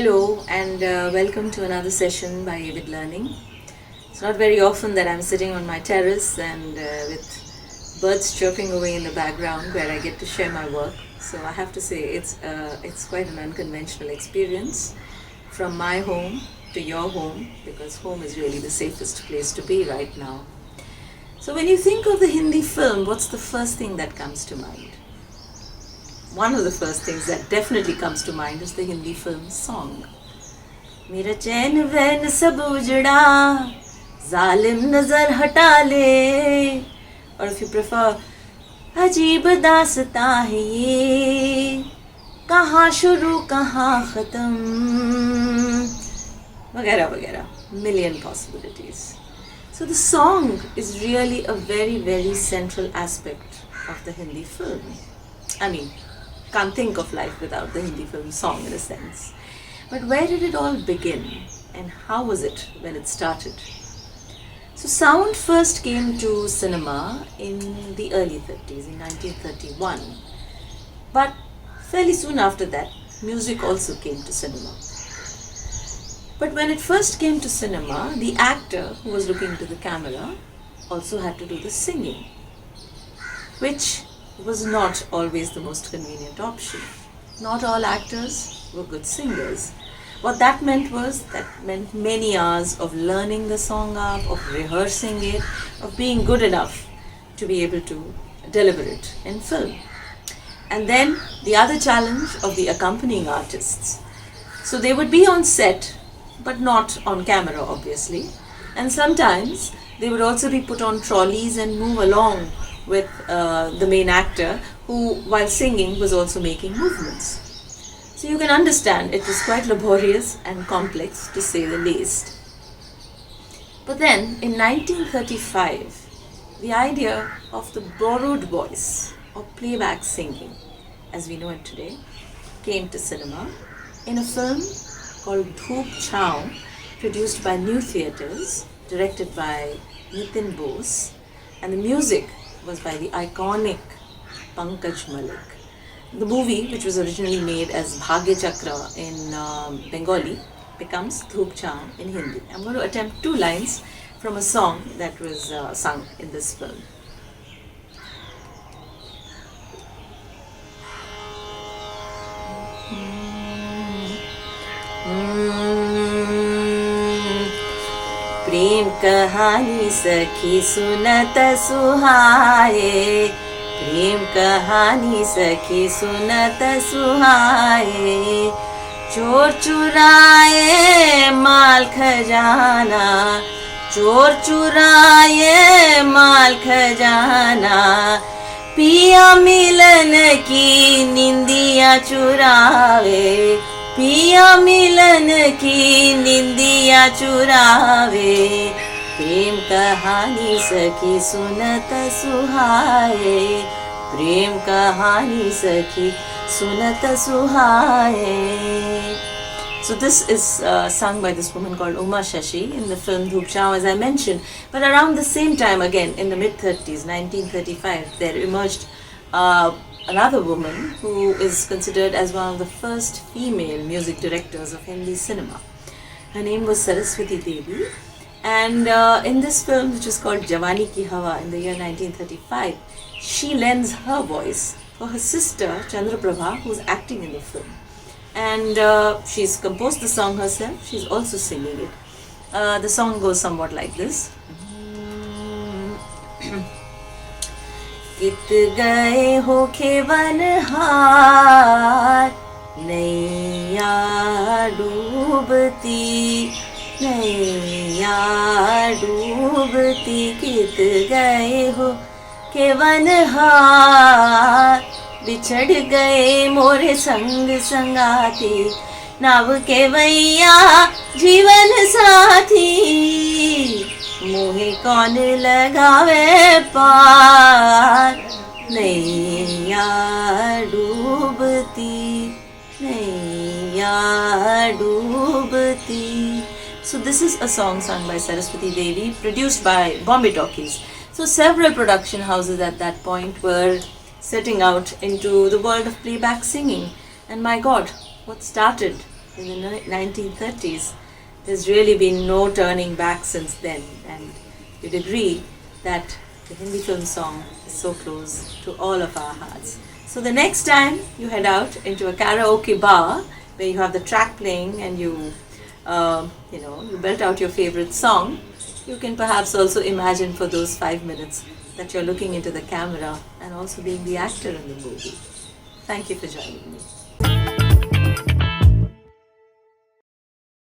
Hello and welcome to another session by Avid Learning. It's not very often that I'm sitting on my terrace and with birds chirping away in the background where I get to share my work. So I have to say it's quite an unconventional experience from my home to your home, because home is really the safest place to be right now. So when you think of the Hindi film, what's the first thing that comes to mind? One of the first things that definitely comes to mind is the Hindi film song. मेरा चैन van सब उजड़ा जालिम नजर हटा ले, or if you prefer, अजीब दास्तां है ये, कहाँ शुरू कहाँ खत्म, वगैरह वगैरह, million possibilities. So the song is really a very, very central aspect of the Hindi film. I mean, can't think of life without the Hindi film song in a sense. But where did it all begin and how was it when it started? So sound first came to cinema in the early 30s, in 1931. But fairly soon after that, music also came to cinema. But when it first came to cinema, the actor who was looking into the camera also had to do the singing, which was not always the most convenient option. Not all actors were good singers. What that meant many hours of learning the song up, of rehearsing it, of being good enough to be able to deliver it in film. And then the other challenge of the accompanying artists. So they would be on set, but not on camera obviously. And sometimes they would also be put on trolleys and move along with the main actor, who while singing was also making movements. So you can understand it was quite laborious and complex to say the least. But then in 1935, the idea of the borrowed voice or playback singing, as we know it today, came to cinema in a film called Dhoop Chhaon, produced by New Theatres, directed by Nitin Bose, and the music was by the iconic Pankaj Malik. The movie, which was originally made as Bhagya Chakra in Bengali, becomes Dhoop Chhaon in Hindi. I'm going to attempt two lines from a song that was sung in this film. प्रेम कहानी सखी सुनत सुहाए, प्रेम कहानी सखी सुनत सुहाए, चोर चुराए माल खजाना, चोर चुराए माल खजाना, पिया मिलन की निंदिया चुरावे, पिया मिलन की निंदिया चुरावे, प्रेम कहानी सखी सुनत सुहाए, प्रेम कहानी सखी सुनत सुहाए. So this is sung by this woman called Uma Shashi in the film Dhoop Chhaon, as I mentioned. But around the same time, again in the mid-30s, 1935, there emerged another woman who is considered as one of the first female music directors of Hindi cinema. Her name was Saraswati Devi, and in this film, which was called Jawani Ki Hawa in the year 1935, she lends her voice for her sister Chandraprabha, who is acting in the film. And she's composed the song herself, she's also singing it. The song goes somewhat like this. कित गए हो खेवन हार, नैया डूबती, नैया डूबती, कित गए हो खेवन हार, बिछड़ गए मोरे संग संगाती, नाव के वैया जीवन साथी, मोहे कौन लगावे पार, नैया डूबती, नैया डूबती. So this is a song sung by Saraswati Devi, produced by Bombay Talkies. So several production houses at that point were setting out into the world of playback singing. And my God, what started in the 1930s, there's really been no turning back since then. And you'd agree that the Hindi film song is so close to all of our hearts. So the next time you head out into a karaoke bar where you have the track playing and you belt out your favorite song, you can perhaps also imagine for those 5 minutes that you're looking into the camera and also being the actor in the movie. Thank you for joining me.